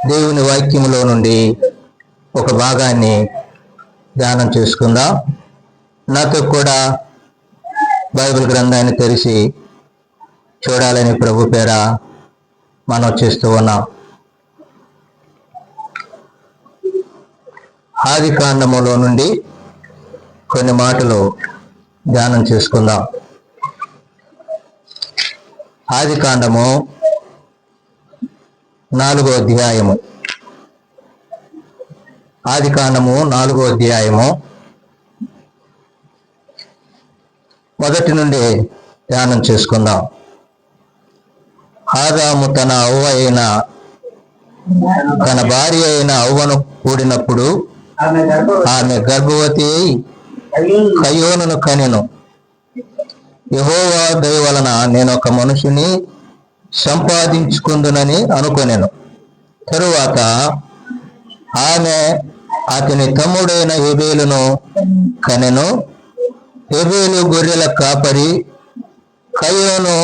దేవుని వాక్యములో నుండి ఒక భాగాన్ని ధ్యానం చేసుకుందాం. నాతో కూడా బైబిల్ గ్రంథాన్ని తెరిచి చూడాలని ప్రభు పేర మనం చేస్తూ ఉన్నాం. ఆది కాండములో నుండి కొన్ని మాటలు ధ్యానం చేసుకుందాం. ఆది కాండము 4వ అధ్యాయము. ఆది కాండము 4వ అధ్యాయము మొదటి నుండి ధ్యానం చేసుకుందాం. ఆదాము తన భార్య అయిన అవ్వను కూడినప్పుడు ఆమె గర్భవతి అయి కయోనును కనెను. యెహోవా దయ వలన నేను ఒక మనుషుని సంపాదించుకుందునని అనుకొనెను. తరువాత ఆమె అతని తమ్ముడైన హెబెలును కనెను. హెబెలు గొర్రెల కాపరి, కయోను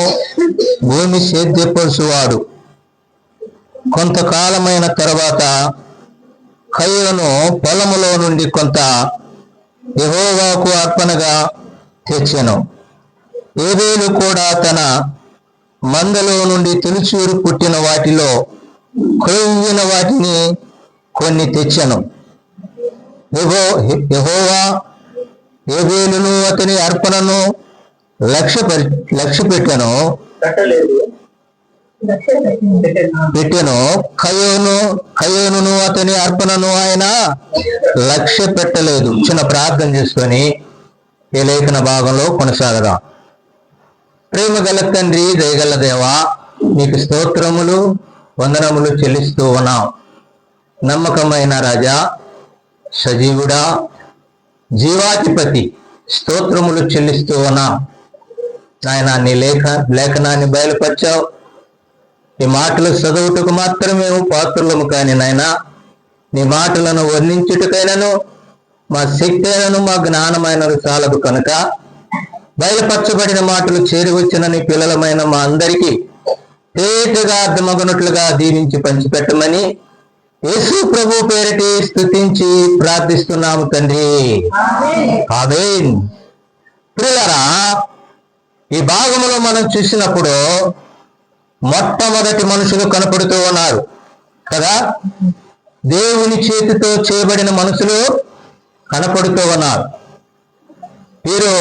భూమి సేద్యపరుచువాడు. కొంతకాలమైన తర్వాత కయోను పొలములో నుండి కొంత యెహోవాకు అర్పణగా తెచ్చెను. హెబెలు కూడా తన మందలో నుండి తొలిచూరు పుట్టిన వాటిలో క్రొవ్విన వాటిని కొన్ని తెచ్చెను. యెహోవా హెబెలును అతని అర్పణను లక్ష్య పెట్టెను. కయోనును అతని అర్పణను ఆయన లక్ష్య పెట్టలేదు. చిన్న ప్రార్థన చేసుకొని ఈ లేఖన భాగంలో కొనసాగదాం. ప్రేమ గల తండ్రి, దయగల దేవా, నీకు స్తోత్రములు వందనములు చెల్లిస్తూ ఉన్నాం. నమ్మకమైన రాజా, సజీవుడా, జీవాధిపతి, స్తోత్రములు చెల్లిస్తూ ఉన్నాం. నాయన, నీ లేఖనాన్ని బయలుపరిచావు. ఈ మాటలు చదువుటకు మాత్రమే పాత్రలము కాని నాయన, నీ మాటలను వర్ణించుటకైనను మా శక్తి అయినను మా జ్ఞానమైనను చాలదు కనుక బయలుపరచబడిన మాటలు చేరివచ్చిన నీ పిల్లలమైన మా అందరికీ తేటగా అర్థమగునట్లుగా దీవించి పంచిపెట్టమని యేసు ప్రభు పేరిటి స్తుతించి ప్రార్థిస్తున్నాము తండ్రి, ఆమేన్. ప్రియులారా, ఈ భాగంలో మనం చూసినప్పుడు మొట్టమొదటి మనుషులు కనపడుతూ ఉన్నారు కదా. దేవుని చేతితో చేయబడిన మనుషులు కనపడుతూ ఉన్నారు. వీరు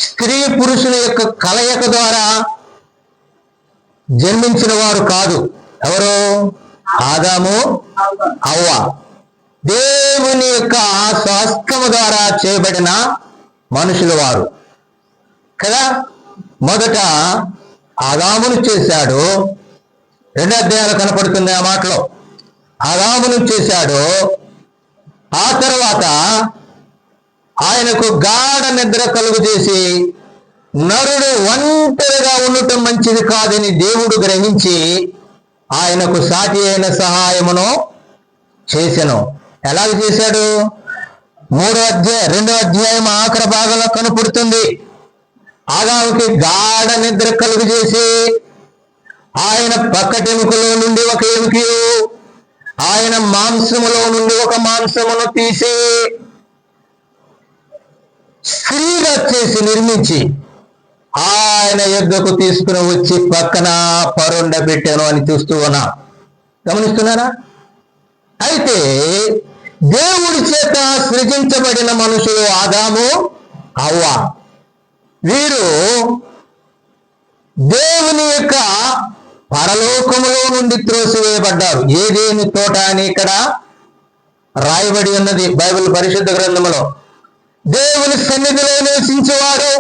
స్త్రీ పురుషుల యొక్క కలయిక ద్వారా జన్మించిన వారు కాదు. ఎవరు? ఆదాము, హవ్వ. దేవుని యొక్క స్వాస్థ్యము ద్వారా చేయబడిన మనుషులు వారు కదా. మొదట ఆదామును చేశాడు. 2 అధ్యాయాలు కనపడుతుంది ఆ మాటలో. ఆదామును చేశాడు. ఆ తర్వాత ఆయనకు గాఢ నిద్ర కలుగు చేసి నరుడు ఒంటరిగా ఉండటం మంచిది కాదని దేవుడు గ్రహించి ఆయనకు సాటి అయిన సహాయమును చేసెను. ఎలాగ చేశాడు? 2వ అధ్యాయం ఆఖరి భాగంలో కనపడుతుంది. ఆదాముకి గాఢ నిద్ర కలుగు చేసి ఆయన పక్కటెముకలో నుండి ఒక ఎముకయు, ఆయన మాంసములో నుండి ఒక మాంసమును తీసి స్త్రీగా చేసి నిర్మించి ఆయన యొద్దకు తీసుకుని వచ్చి పక్కన పరుండబెట్టాను అని చూస్తూ ఉన్నా. గమనిస్తున్నారా? అయితే దేవుడి చేత సృజించబడిన మనుషులు ఆదాము, హవ్వ. వీరు దేవుని యొక్క పరలోకములో నుండి త్రోసివేయబడ్డారు. ఏదేని తోట అని ఇక్కడ రాయబడి ఉన్నది బైబిల్ పరిశుద్ధ గ్రంథములో. దేవుని సన్నిధిలో నివసించేవాడు,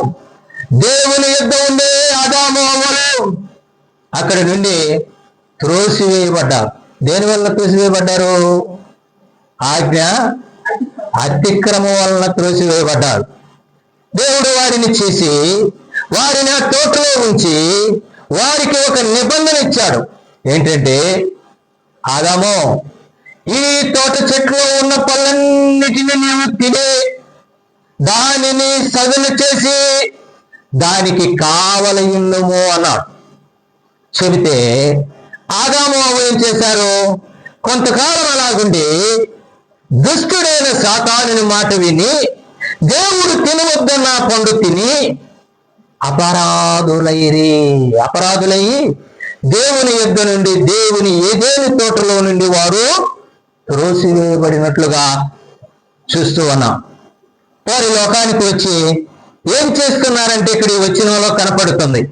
దేవుని యొద్ద ఉండే ఆదాము, హవ్వలు అక్కడి నుండి త్రోసివేయబడ్డారు. దేనివల్ల త్రోసివేయబడ్డారు? ఆజ్ఞ అతిక్రమం వలన త్రోసివేయబడ్డారు. దేవుడు వారిని చేసి వారిని ఆ తోటలో ఉంచి వారికి ఒక నిబంధన ఇచ్చాడు. ఏంటంటే, ఆదాము, ఈ తోట చెట్లో ఉన్న పళ్ళన్నిటిని నీవు తినే దానిని సగలు చేసి దానికి కావలి ఉండుము అన్నాడు. చెబితే ఆదాము అవ్వ ఏం చేశారు? కొంతకాలం అలాగుండి దుష్టుడైన సాతానుని మాట విని దేవుడు తినవద్దన్న పండు తిని అపరాధులయ్యి దేవుని యొద్ద నుండి, దేవుని ఏదేని తోటలో నుండి వారు త్రోసివేయబడినట్లుగా చూస్తూ ఉన్నాం. వారి లోకానికి వచ్చి ఏం చేస్తున్నారంటే ఇక్కడ ఈ వచనంలో కనపడుతుంది.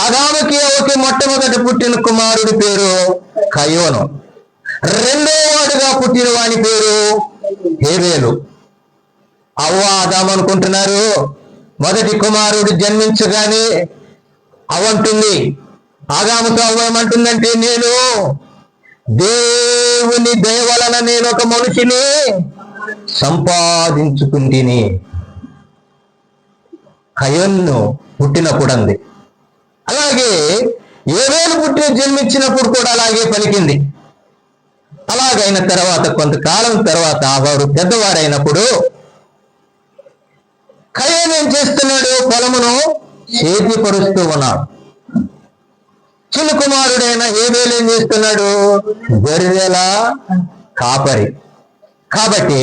ఆదాముకి అవ్వకి మొట్టమొదటి పుట్టిన కుమారుడి పేరు కయోను, రెండో వాడుగా పుట్టిన వాని పేరు హేబేలు. అవ్వ ఆదాము అనుకుంటున్నారు. మొదటి కుమారుడు జన్మించగానే అవంటుంది, ఆదాముతో అవ్వ ఏమంటుందంటే, నేను దేవుని దయ వలన నేను ఒక మనిషిని సంపాదించుకుంటుని. కయోను పుట్టినప్పుడు అంది. అలాగే హేబేలు జన్మించినప్పుడు కూడా అలాగే పలికింది. అలాగైన తర్వాత కొంతకాలం తర్వాత వారు పెద్దవారైనప్పుడు కయోను ఏం చేస్తున్నాడు? పొలమును చేతిపరుస్తూ ఉన్నాడు. చిన్న కుమారుడైన హేబేలు ఏం చేస్తున్నాడు? గొర్రెల కాపరి. కాబట్టి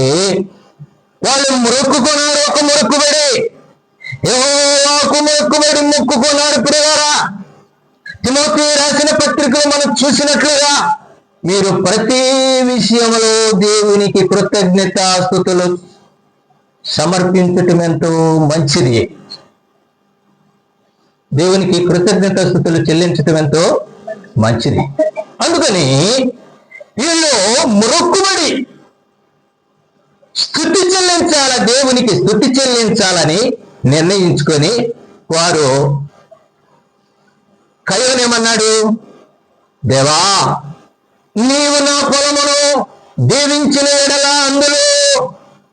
వాళ్ళు మొక్కుకున్నారు. ఒక మొక్కుబడి, యెహోవాకు మొక్కుకున్నారు. ప్రియులారా, తిమోతి రాసిన పత్రికలో మనం చూసినట్లుగా మీరు ప్రతి విషయంలో దేవునికి కృతజ్ఞతాస్తుతులు సమర్పించటం ఎంతో మంచిది. దేవునికి కృతజ్ఞతాస్తుతులు చెల్లించటం ఎంతో మంచిది. అందుకని వీళ్ళు మొక్కుబడి స్తుతి చెల్లించాల, దేవునికి స్తుతి చెల్లించాలని నిర్ణయించుకొని వారు కయోనేమన్నాడు? దేవా, నీవు నా పొలమును దీవించిన ఎడల అందులో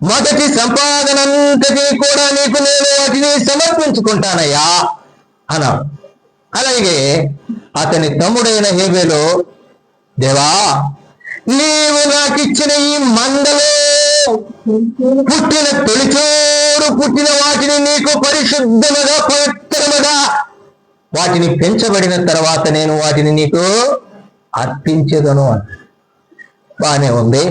మొదటి సంపాదనంతటి కూడా నీకు నేను వాటిని సమర్పించుకుంటానయ్యా అన్నాడు. అలాగే అతని తమ్ముడైన హేబేలు, దేవా, నీవు నాకు ఇచ్చిన ఈ మందలో పుట్టిన తొలిచూరు పుట్టిన వాటిని నీకు పరిశుద్ధముగా పవిత్రముగా వాటిని పెంచబడిన తర్వాత నేను వాటిని నీకు అర్పించదను అని. బాగానే ఉంది.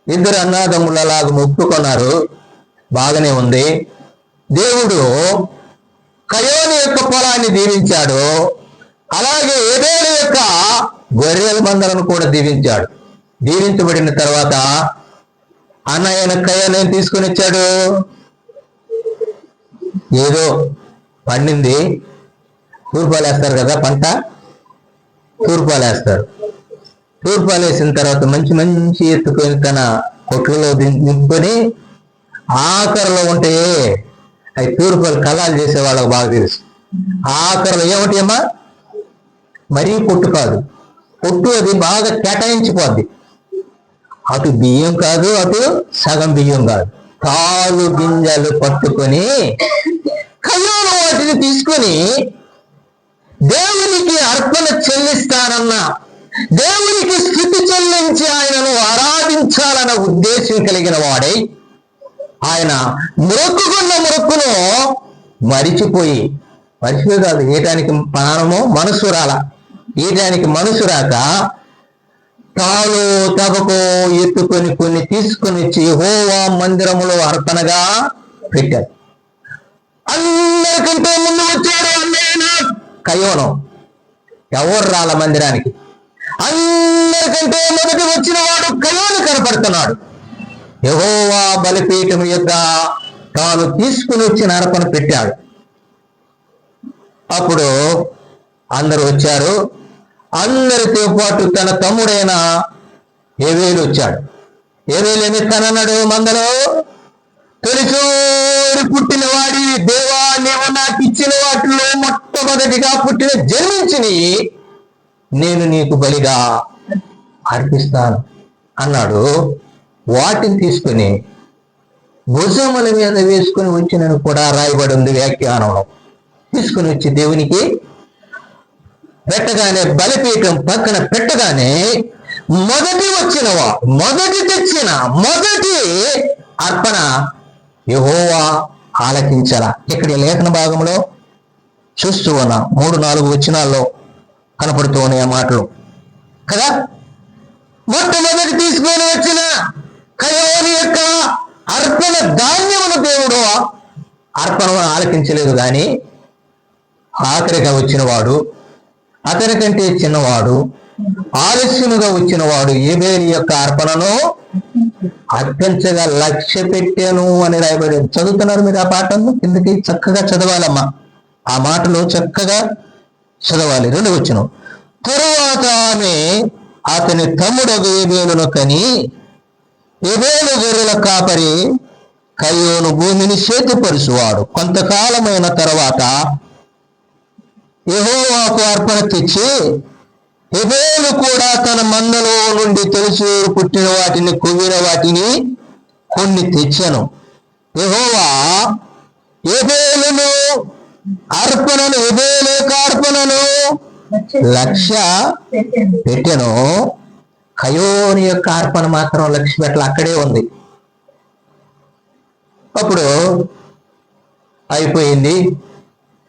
ఇద్దరు అన్నదమ్ములలాగా మొక్కుకున్నారు, బాగానే ఉంది. దేవుడు కయోను యొక్క పొలాన్ని దీవించాడు. అలాగే హేబేలు యొక్క గొర్రెల మందలను కూడా దీవించాడు. దీవించబడిన తర్వాత అన్నయ్యన కయోను ఏం తీసుకుని వచ్చాడు? ఏదో పండింది, తూర్పాలు వేస్తారు కదా, పంట తూర్పాలు వేస్తారు. తూర్పాలు వేసిన తర్వాత మంచి మంచి ఎత్తుకొని తన కొట్లలో దింపుకొని ఆఖరిలో ఉంటే అవి తూర్పాలు కళాలు చేసే వాళ్ళకు బాగా తెలుసు. ఆఖరిలో ఏమిటి అమ్మా? మరీ పొట్టు కాదు, పొట్టు అది బాగా కేటాయించిపోద్ది. అటు బియ్యం కాదు, అటు సగం బియ్యం కాదు, కాలు గింజలు పట్టుకొని కయోను వాటిని తీసుకొని దేవునికి అర్పణ చెల్లిస్తానన్న, దేవునికి స్తుతి చెల్లించి ఆయనను ఆరాధించాలన్న ఉద్దేశం కలిగిన వాడై ఆయన మొక్కుకున్న మొక్కును మరిచిపోయి కాదు, ఏటానికి ప్రాణమో మనసు ఏటానికి మనసు రాక తాను తబకో ఎత్తుకొని కొన్ని తీసుకొని వచ్చి యెహోవా మందిరములో అర్పణగా పెట్టారు. అందరికంటే ముందు వచ్చాడు అన్నయ్య కయోను. ఎవరు రాల మందిరానికి? అందరికంటే మొదటి వచ్చిన వాడు కయోను కనపడుతున్నాడు. యెహోవా బలిపీఠం యొక్క తాను తీసుకుని వచ్చిన అర్పణ పెట్టాడు. అప్పుడు అందరూ వచ్చారు. అందరితో పాటు తన తమ్ముడైన హేబేలు వచ్చాడు. హేబేలు ఏమి తనన్నాడు? మందలో తొలిచూరి పుట్టిన వాడి దేవా, నీవు నాకు ఇచ్చిన వాటిలో మొట్టమొదటిగా పుట్టిన జన్మించిని నేను నీకు బలిగా అర్పిస్తాను అన్నాడు. వాటిని తీసుకుని భుజముల మీద వేసుకుని వచ్చినని కూడా రాయబడి ఉంది వ్యాఖ్యానంలో. తీసుకుని వచ్చి దేవునికి పెట్టగానే, బలిపీఠం పక్కన పెట్టగానే మొదటి తెచ్చిన అర్పణ యెహోవా ఆలకించలా. ఇక్కడ లేఖన భాగంలో చూస్తూ ఉన్నా 3-4 వచనాల్లో కనపడుతూ ఉన్నాయి ఆ మాటలు కదా. మొట్టమొదటి తీసుకొని వచ్చిన కయోని యొక్క అర్పణ ధాన్యమును దేవుడు అర్పణను ఆలకించలేదు. కానీ ఆఖరిగా వచ్చిన వాడు, అతని కంటే చిన్నవాడు, ఆలస్యముగా వచ్చిన వాడు ఏబేలు యొక్క అర్పణను అర్పించగా లక్ష్య పెట్టాను అని రాయబడి. చదువుతున్నారు మీరు ఆ పాఠను? కిందకి చక్కగా చదవాలమ్మా. ఆ మాటలు చక్కగా చదవాలి. 2వ వచనం, తరువాత ఆమె అతని తమ్ముడగు ఏబేలును కని, ఏబేలు గొర్రెల కాపరి, కయోను భూమిని చేతిపరుచువాడు. కొంతకాలమైన తర్వాత యెహోవాకు అర్పణ తెచ్చి, ఏబేలు కూడా తన మందలో నుండి తొలిచూరు పుట్టిన వాటిని, కొవ్విన వాటిని కొన్ని తెచ్చాను. యెహోవా ఏబేలును అర్పణను, ఏబేలు యొక్క అర్పణను లక్ష్య పెట్టెను. కయోని యొక్క అర్పణ మాత్రం లక్ష్య పెట్టల, అక్కడే ఉంది. అప్పుడు అయిపోయింది.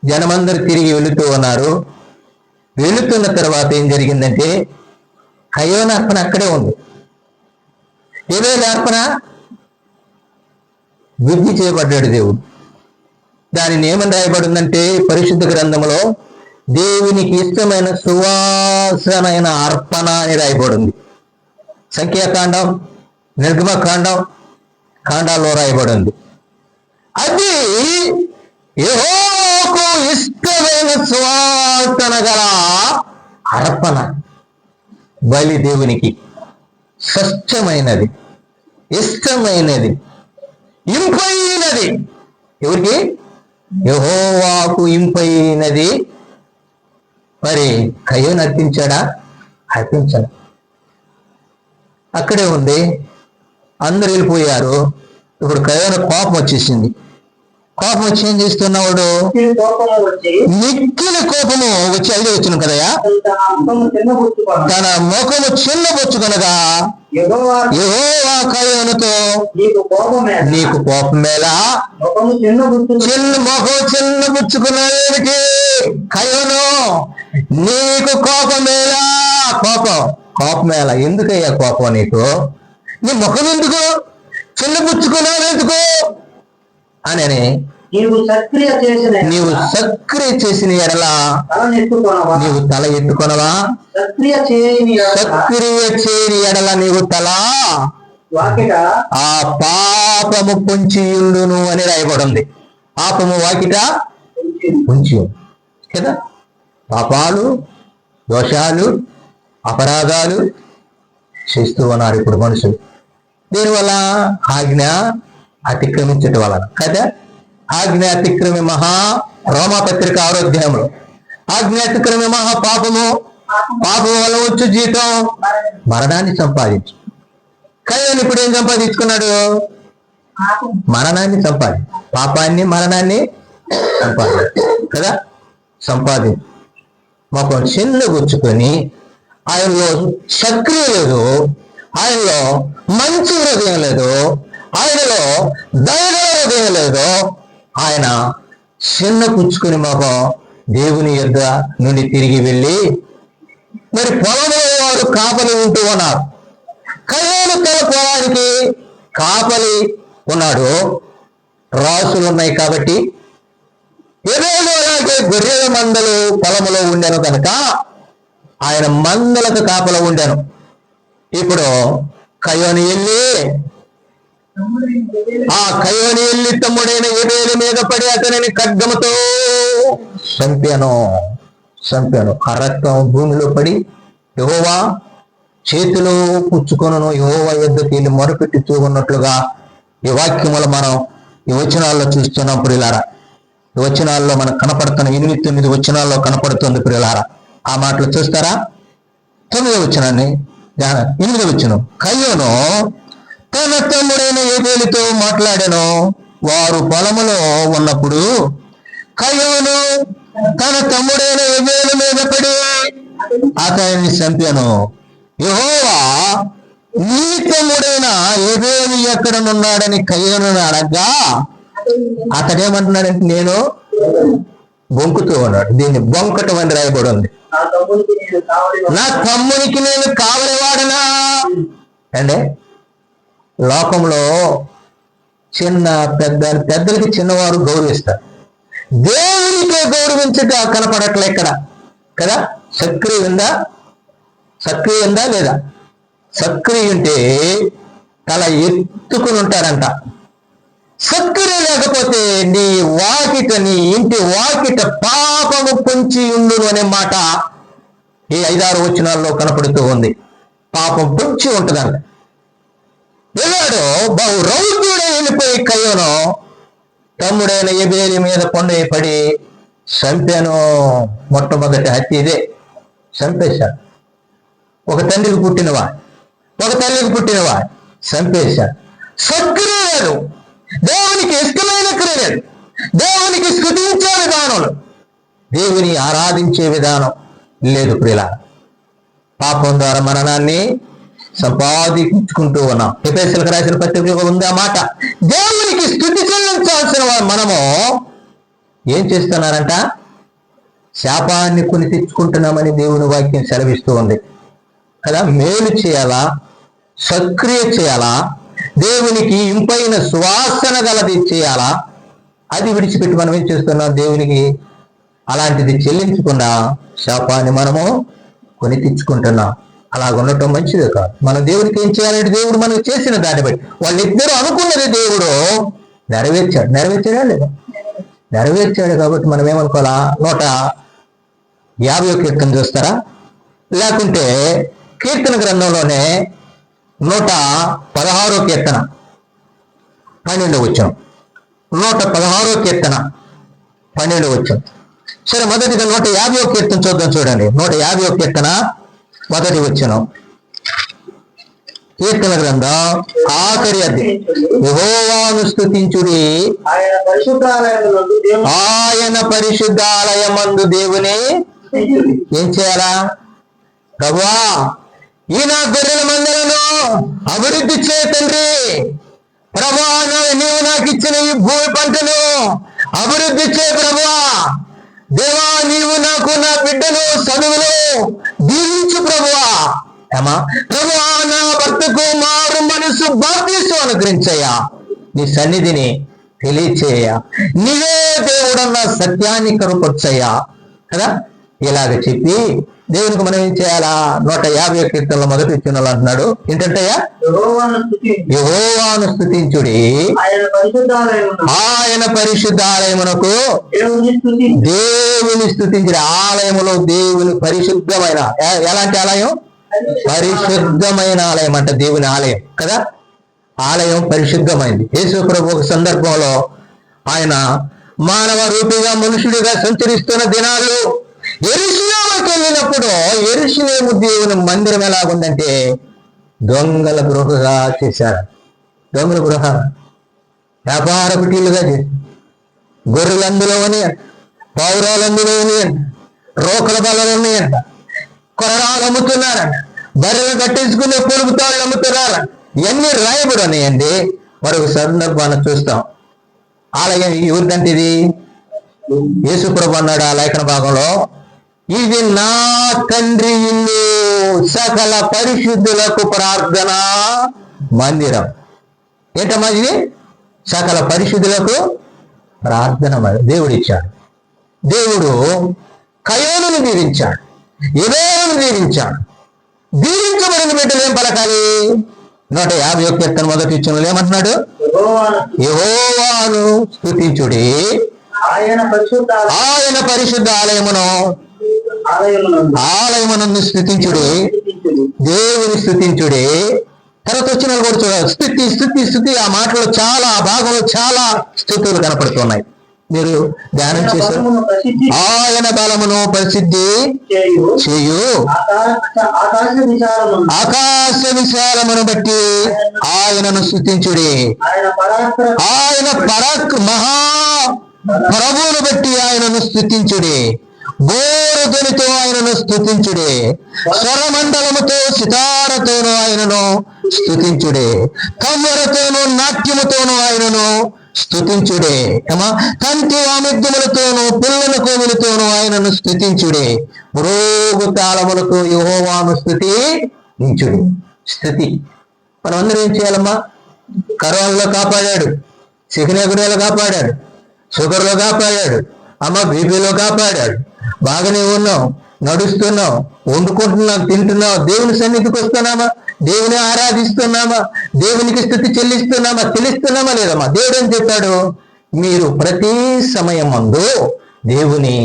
జనమందరూ తిరిగి వెళుతూ ఉన్నారు. వెళుతున్న తర్వాత ఏం జరిగిందంటే కయోని అర్పణ అక్కడే ఉంది. ఏబేలు అర్పణ వృద్ధి చేయబడ్డాడు దేవుడు. దానిని ఏమని రాయబడిందంటే పరిశుద్ధ గ్రంథంలో దేవునికి ఇష్టమైన సువాసనైన అర్పణ అని రాయబడింది. సంఖ్యాకాండం, నిర్గమకాండం కాండాల్లో రాయబడింది. అది యెహోవాకు ఇష్టమైన సువాసన గల అర్పణ, బలి దేవునికి స్వచ్ఛమైనది, ఇష్టమైనది, ఇంపైనది. ఎవరికి? యెహోవాకు ఇంపైనది. మరి కయోను అర్పించాడా? అర్పించాడు. అక్కడే ఉంది. అందరు వెళ్ళిపోయారు. ఇప్పుడు కయోను కోపం వచ్చేసింది. కోపం వచ్చి ఏం చేస్తున్నాడు? మిక్కిలి కోపము వచ్చి 5వ వచనం కదయా, తన ముఖము చిన్నబుచ్చుకొనగా యెహోవా కయోనుతో, నీకు కోపమేలా? ముఖం చిన్నబుచ్చుకున్నది కయోను, నీకు కోపమేలా? కోపమేలా? ఎందుకయ్యా కోపం నీకు? నీ ముఖం ఎందుకు చిన్నబుచ్చుకున్నావు? ఎందుకు అని నీవు సక్రియ చేసిన ఎడల నీవు తల ఎత్తుకొనవా? సక్రియ చేయని ఎడల నీవు తల ఆ పాపము పొంచియుండును అని రాయబడింది. పాపము వాకిట పొంచి కదా. పాపాలు, దోషాలు, అపరాధాలు చేస్తూ ఉన్నారు ఇప్పుడు మనుషులు. దీనివల్ల ఆజ్ఞ అతిక్రమించటం వలన కదా. ఆజ్ఞ అతిక్రమి మహా, రోమపత్రిక 6వ అధ్యాయంలో, ఆజ్ఞ అతిక్రమి మహా పాపము, పాపం వల్ల వచ్చు జీతం మరణాన్ని సంపాదించు. కయోను ఇప్పుడు ఏం సంపాదించుకున్నాడు? మరణాన్ని పాపాన్ని, మరణాన్ని కదా సంపాదించు. మొఖం చిన్నగుచ్చుకొని, ఆయనలో సక్రియ లేదు, ఆయనలో మంచి హృదయం లేదు, ఆయనలో దైవ హృదయం లేదు. ఆయన చిన్న పుచ్చుకుని మొఖం దేవుని యొద్ద నుండి తిరిగి వెళ్ళి, మరి పొలంలో వారు కాపలి ఉంటూ ఉన్నారు. కయోను తన పొలానికి కాపలి ఉన్నాడు. రాసులు ఉన్నాయి కాబట్టి ఏదేదో అలాగే గొర్రెల మందలు పొలంలో ఉండెను కనుక ఆయన మందలకు కాపల ఉండెను. ఇప్పుడు కయోను వెళ్ళి తమ్ముడైన ఏబేలు మీద పడి అతనిని ఖడ్గముతో చంపాను. ఆ రక్తం భూమిలో పడి యెహోవా చేతిలో పుచ్చుకొనను, యెహోవా యొద్దకు వెళ్ళి మొరపెట్టి చూకున్నట్లుగా ఈ వాక్యములు మనం ఈ వచనాల్లో చూస్తున్నాం ప్రియులారా. ఈ వచనాల్లో మనకు కనపడుతున్న 8-9 వచనాల్లో కనపడుతుంది ప్రియులారా. ఆ మాటలు చూస్తారా? 9వ వచనాన్ని, 8వ వచనం, కయోను తన తమ్ముడైన ఏబేలుతో మాట్లాడాను. వారు పొలములో ఉన్నప్పుడు కయోను తన తమ్ముడైన ఏబేలు మీద పడి అతనిని చంపాను. యెహోవా నీ తమ్ముడైన ఏబేలు ఎక్కడనున్నాడని కయోను అడగ్గా అతడేమంటున్నాడంటే నేను బొంకుతూ ఉన్నాడు. దీన్ని బొంకటం అని రాయబడి ఉంది. నా తమ్మునికి నేను కావలివాడనా అంటే లోకంలో చిన్న పెద్దలకి చిన్నవారు గౌరవిస్తారు, దేవునికే గౌరవించక కనపడట్లే ఇక్కడ కదా. సక్రియ ఉందా లేదా? సక్రియ ఉంటే తల ఎత్తుకుని ఉంటారంట. సక్రియ లేకపోతే నీ ఇంటి వాకిట పాపము పొంచి ఉండును అనే మాట ఈ 5-6 వచనాల్లో కనపడుతూ ఉంది. పాపం పొంచి ఉంటుందంట. వెళ్ళాడు బహు రౌద్రుడే వెళ్ళిపోయి కయ్యోను తమ్ముడైన ఎబేలి మీద కొండ పడి చంపాను. మొట్టమొదటి హత్య ఇదే, చంపేశాడు. ఒక తండ్రికి పుట్టినవా చంపేశాడు. సక్రియలు దేవునికి ఇష్టమైన క్రియలు, దేవునికి స్తుతించే విధానం, దేవుని ఆరాధించే విధానం లేదు ప్రియుల. పాపం ద్వారా మరణాన్ని సంపాదించుకుంటూ ఉన్నాం. ఎఫెసీయులకు రాసిన పత్రికలో ఉంది ఆ మాట. దేవునికి స్తుతి చెల్లించాల్సిన మనము ఏం చేస్తున్నారంట? శాపాన్ని కొని తెచ్చుకుంటున్నామని దేవుని వాక్యం సెలవిస్తూ ఉంది కదా. మేలు చేయాలా, సక్రియ చేయాలా, దేవునికి ఇంపైన సువాసన గలది చేయాలా, అది విడిచిపెట్టి మనం ఏం చేస్తున్నాం? దేవునికి అలాంటిది చెల్లించకుండా శాపాన్ని మనము కొని తెచ్చుకుంటున్నాం. అలాగ ఉండటం మంచిదే కాదు. మనం దేవునికి ఏం చేయాలంటే దేవుడు మనకు చేసిన దాన్ని బట్టి వాళ్ళిద్దరూ అనుకున్నది దేవుడు నెరవేర్చాడా లేదా? నెరవేర్చాడు. కాబట్టి మనం ఏమనుకోవాలా? 150 కీర్తన చూస్తారా? లేకుంటే కీర్తన గ్రంథంలోనే 116 కీర్తన 12 వచ్చాం. 116 కీర్తన 12 వచ్చాం. సరే, మొదటిగా 150 కీర్తన చూద్దాం. చూడండి, 150 కీర్తన మొదటి వచ్చాను. కీర్తన గ్రంథం ఆఖరి అధ్యాయం. యెహోవాను స్తుతించుడి, ఆయన పరిశుద్ధాలయమందు దేవుని ఏం చేయాలా? ప్రభువా, ఈ నా గొర్రెల మందలను అభివృద్ధి చేయ తండ్రి. ప్రభువా, నీవు నాకు ఇచ్చిన ఈ భూమి పంటను అభివృద్ధి చేయ ప్రభువా. దేవా, నీవు నాకు నా బిడ్డను చదువులు దీవించు ప్రభువా. ప్రభువా, నా భర్తకు మారు మనసు బాప్తిస్మం అనుగ్రహించయ్యా. నీ సన్నిధిని తెలియచేయ, నీవే దేవుడన్న సత్యాన్ని కనుపొచ్చయ్యా కదా. ఇలాగ చెప్పి దేవునికి మనం ఏం చేయాలా? 150 కీర్తనలో మొదటి వచనంలో అంటున్నాడు ఏంటంటయ్యా? యెహోవాను స్తుతించుడి, ఆయన పరిశుద్ధాలయమునకు దేవుని స్తుతించుడి. ఆలయములో దేవుని పరిశుద్ధమైన, ఎలాంటి ఆలయం? పరిశుద్ధమైన ఆలయం అంట దేవుని ఆలయం కదా. ఆలయం పరిశుద్ధమైంది. యేసు ప్రభు ఒక సందర్భంలో ఆయన మానవ రూపిగా మనుషుడిగా సంచరిస్తున్న దినాల్లో యెరూషలేముకి వెళ్ళినప్పుడు, యెరూషలేము దేవుని మందిరం ఎలాగుందంటే దొంగల గృహగా చేశారు. దొంగల గృహ, వ్యాపార కుటీలుగా చేశారు. గొర్రెలు అందులో ఉన్నాయంట, పౌరాలు అందులో ఉన్నాయంట, రోకల బల్లలు ఉన్నాయంట, కొరడాలు అమ్ముతున్నారంట, బర్రెలు కట్టించుకునే పొలుపుతాళ్ళు అమ్ముతున్నారంట. ఇవన్నీ రాయబడి ఉన్నాయండి. మరొక సందర్భాన్ని చూస్తాం. ఆలయం ఎవరిదంటే ఇది? యేసు ప్రభు అన్నాడు ఆ లేఖన భాగంలో, ఇది నా తండ్రి ఇల్లు, సకల పరిశుద్ధులకు ప్రార్థన మందిరం. ఏంటమ్మా ఇది? సకల పరిశుద్ధులకు ప్రార్థన మందిరం దేవుడు ఇచ్చాడు. దేవుడు కయోనుని దీవించాడు, ఎబేలును దీవించాడు. దీవించబడిన బిడ్డలు ఏం పలకాలి? 150 కీర్తన మొదటి వచనంలో ఏమంటున్నాడు? యెహోవాను స్తుతించుడి, ఆయన పరిశుద్ధ ఆలయమునందు స్తుతించుడి, దేవుని స్తుతించుడి. తర్వాత వచ్చిన కూడా చూడాలి. స్తుతి స్తుతి స్తుతి. ఆ మాటలో చాలా, ఆ భాగంలో చాలా స్తుతులు కనపడుతున్నాయి. మీరు ధ్యానం చేశారు. ఆయన బలమును ప్రసిద్ధి చేయు, ఆకాశ విశాలమును బట్టి ఆయనను స్తుతించుడి, ఆయన మహా ప్రభువును బట్టి ఆయనను స్తుతించుడి, బోరుధ్వనితో ఆయనను స్తుతించుడి, స్వరమండలముతో సితారతోనూ ఆయనను స్తుతించుడి, కమ్మరతోనూ నాట్యముతోనూ ఆయనను స్తుతించుడే. ఏమా తంతి వామిద్యములతోనూ పుల్లన కోవిలతోనూ ఆయనను స్తుతించుడే. పురోగు తాళములతో యెహోవాను స్తుతించుడే. స్థుతి. మనం అందరం ఏం చేయాలమ్మా? కరోనాలో కాపాడాడు, చికెనేగుడేలో కాపాడాడు, షుగర్లో కాపాడాడు, అమ్మ బీపీలో కాపాడాడు. బాగానే ఉన్నాం, నడుస్తున్నాం, వండుకుంటున్నాం, తింటున్నాం. దేవుని సన్నిధికి వస్తున్నామా? దేవుని ఆరాధిస్తున్నామా? దేవునికి స్తుతి చెల్లిస్తున్నామా? చెల్లిస్తున్నామా లేదమ్మా? దేవుడు ఏం చెప్పాడు? మీరు ప్రతి సమయం ముందు దేవుని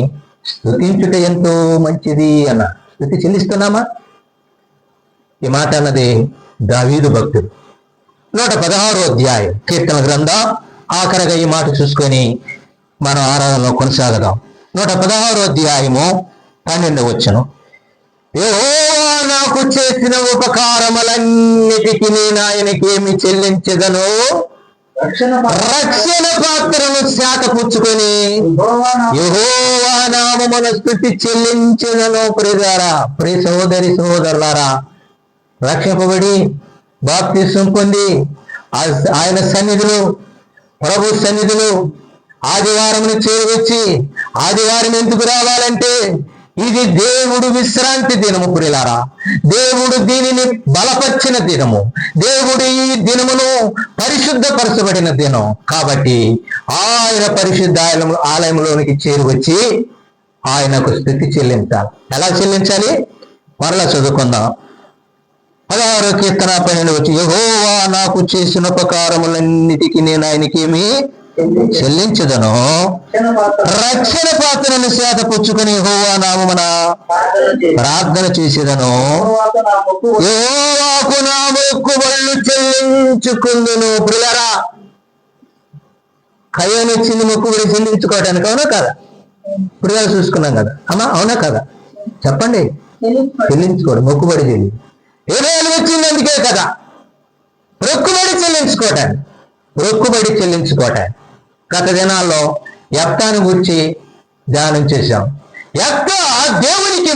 స్తుతించుట ఎంతో మంచిది అన్న. స్తుతి చెల్లిస్తున్నామా? ఈ మాట అన్నది దావీదు భక్తుడు. 116వ అధ్యాయం కీర్తన గ్రంథం ఆఖరగా ఈ మాట చూసుకొని మనం ఆరాధనలో కొనసాగదాం. 116వ అధ్యాయము 12వ వచనం. యెహోవా నాకు చేసిన ఉపకారములన్నిటికీ నేను ఆయనకి ఏమి చెల్లించదను? రక్షణ పాత్రను శాఖ పుచ్చుకొని యెహోవా నామమున స్తుతి చెల్లించదను. ప్రియులారా, ప్రియ సహోదరి సహోదరులారా, రక్షింపబడి బాప్తిసం పొంది ఆయన సన్నిధిలో, ప్రభు సన్నిధిలో ఆదివారం చేరవచ్చి, ఆదివారం ఎందుకు రావాలంటే ఇది దేవుడు విశ్రాంతి దినము. ప్రియులారా, దేవుడు దీనిని బలపరిచిన దినము, దేవుడు ఈ దినమును పరిశుద్ధపరచబడిన దినం. కాబట్టి ఆయన పరిశుద్ధ ఆలయంలోనికి చేరువచ్చి ఆయనకు స్తుతి చెల్లించాలి. ఎలా చెల్లించాలి? మరలా చదువుకుందాం. 16వ కీర్తన 12వ వచనం. యెహోవా నాకు చేసిన ఉపకారములన్నిటికీ నేను ఆయనకేమి చెల్లించదను. రక్షణ పాత్రను శాత పుచ్చుకొని యెహోవా నామమున ప్రార్థన చేసేదను. యెహోవాకు నా మొక్కుబళ్ళు చెల్లించుకుందును. ప్రియులారా, కయ్యను వచ్చింది మొక్కుబడి చెల్లించుకోవడానికి, అవునా కదా? ఇప్పుడు చూసుకున్నాం కదా అమ్మా, అవునా కదా? చెప్పండి. చెల్లించుకోవడం, మొక్కుబడి చెల్లి ఏదైనా వచ్చింది అందుకే కదా, మొక్కుబడి చెల్లించుకోవటానికి. మొక్కుబడి చెల్లించుకోవటానికి గత దినాల్లో యెఫ్తాను గురించి ధ్యానం చేశాం. యెఫ్తా దేవునికి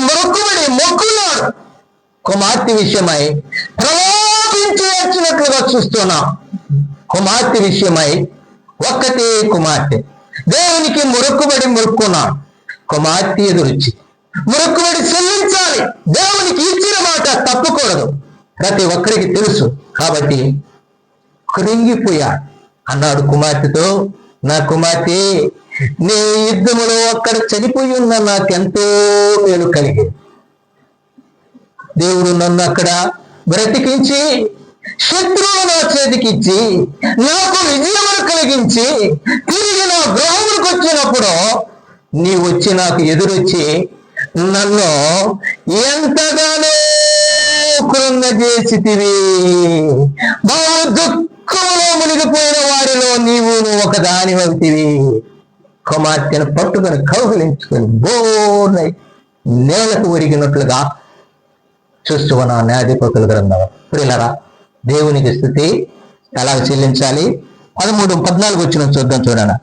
మొక్కున్నాడు. కుమార్తె విషయమై ప్రలోభించి వచ్చినట్లుగా చూస్తున్నాం. కుమార్తె విషయమై ఒక్కటే కుమార్తె దేవునికి మొక్కున్నాడు. కుమార్తె ఎదురుచి మొక్కుబడి చెల్లించాలి. దేవునికి ఇచ్చిన మాట తప్పకూడదు, ప్రతి ఒక్కరికి తెలుసు. కాబట్టి కృంగిపోయాడు. అన్నాడు కుమార్తెతో, నా కుమార్తె, నీ యుద్ధములో అక్కడ చనిపోయి ఉన్న నాకెంతో మేలు కలిగింది. దేవుడు నన్ను అక్కడ బ్రతికించి, శత్రువు నా చేతికిచ్చి, నాకు విజయమును కలిగించి, తిరిగి నా గృహములకు వచ్చినప్పుడు నీ వచ్చి నాకు ఎదురొచ్చి నన్ను ఎంతగానో కృంగజేసితివి. బహు దుఃఖంలో మునిగిపోయిన వారిలో నీవు ఒకదాని అవుతివి. కుమార్తెను పట్టుకొని కౌగిలించుకొని బోర్నై నేలకు ఒరిగినట్లుగా చూస్తూ ఉన్న న్యాయాధిపతుల గ్రంథం. ప్రియులారా, దేవునికి స్తుతి ఎలా చెల్లించాలి? 13, 14 వచనం చూద్దాం. చూడనా,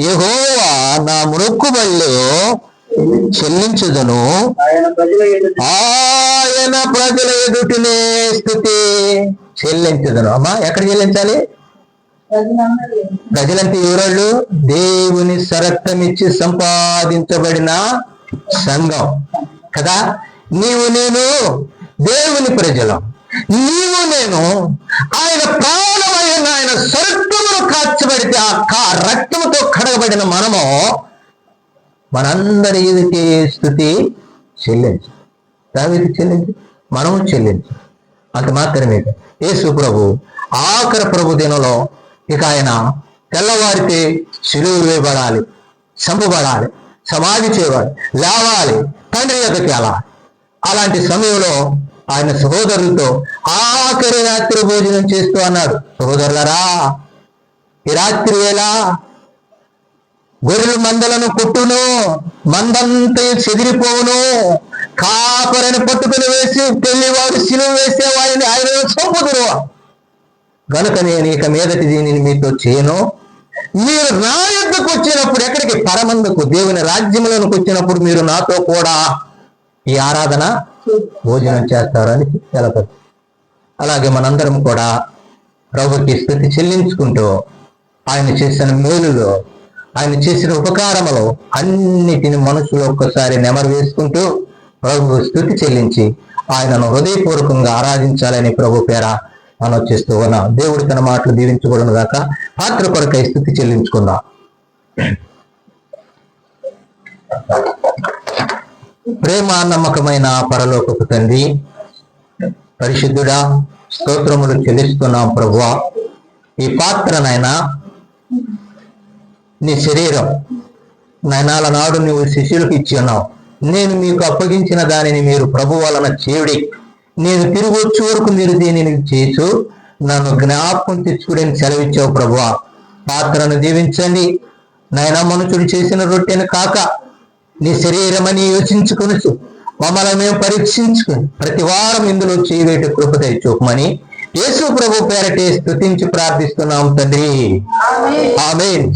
యెహోవా నా మొక్కుబళ్ళు చెల్లించుదను, ఆయన ప్రజల ఎదుటినే స్తుతి చెల్లించుదను. అమ్మా, ఎక్కడ చెల్లించాలి? ప్రజలంటే ఎవరోళ్ళు? దేవుని సరక్తమిచ్చి సంపాదించబడిన సంఘం కదా. నీవు నేను దేవుని ప్రజలం. నీవు నేను ఆయన ప్రాణమైన ఆయన సరక్తమును కాల్చబడితే ఆ రక్తముతో కడగబడిన మనము మనందరి ఎదుటే స్తుతి చెల్లించు. దావీదు చెల్లించు, మనము చెల్లించు. అంత మాత్రమే. యేసు ప్రభు ఆఖరి ప్రభు దినంలో ఇక ఆయన తెల్లవారితే సిలువ వేయబడాలి, చంపబడాలి, సమాధి చేయబడాలి, లేవాలి, తండ్రి యొక్కకి వెళ్ళాలి. అలాంటి సమయంలో ఆయన సహోదరులతో ఆఖరి రాత్రి భోజనం చేస్తూ అన్నాడు, సహోదరులరా, ఈ రాత్రి వేళ గొర్రెల మందలను కొట్టును, మందంతా చెదిరిపోవును, కాపరిని పట్టుకుని వేసి పెళ్లివాడు సిలువ వేసే వారిని ఆయన చంపుదురు. కనుక నేను ఇక మీదటి దీనిని మీతో చేయను. మీరు నా యొద్దకు వచ్చినప్పుడు, ఎక్కడికి? పరమందుకు, దేవుని రాజ్యంలోనికి వచ్చినప్పుడు మీరు నాతో కూడా ఈ ఆరాధన భోజనం చేస్తారని తెలపదు. అలాగే మనందరం కూడా ప్రభుకి స్తుతి చెల్లించుకుంటూ ఆయన చేసిన మేలులో, ఆయన చేసిన ఉపకారములో అన్నిటిని మనసులో ఒక్కసారి నెమరు వేసుకుంటూ ప్రభు స్తుతి చెల్లించి ఆయనను హృదయపూర్వకంగా ఆరాధించాలని ప్రభు పేర మనం చేస్తూ ఉన్నాం. దేవుడి తన మాటలు దీవించబడును గాక. పాత్ర కొరకై స్తుతి చెల్లించుకుందాం. ప్రేమ నమ్మకమైన పరలోకపు తండ్రి, పరిశుద్ధుడా, స్తోత్రములు చెల్లిస్తున్నాం ప్రభువా. ఈ పాత్రనైనా నీ శరీరం నయనాల నాడు నువ్వు శిష్యులకు ఇచ్చి ఉన్నావు. నేను మీకు అప్పగించిన దానిని మీరు ప్రభు వలన చేయుడి, నేను తిరిగి వచ్చే వరకు మీరు దీనిని చేసు నన్ను జ్ఞాపకం తెచ్చుకుని సెలవిచ్చావు ప్రభువా. పాత్రను దీవించండి నాయనా. మనుషుడు చేసిన రొట్టెను కాక నీ శరీరమని యోచించుకుని మమ్మల్ని మేము పరీక్షించుకుని ప్రతి వారం ఇందులో చేయవేటి కృప తెచ్చుకోమని యేసు ప్రభు పేరటే స్తుతించి ప్రార్థిస్తున్నాం తండ్రి. ఆమేన్.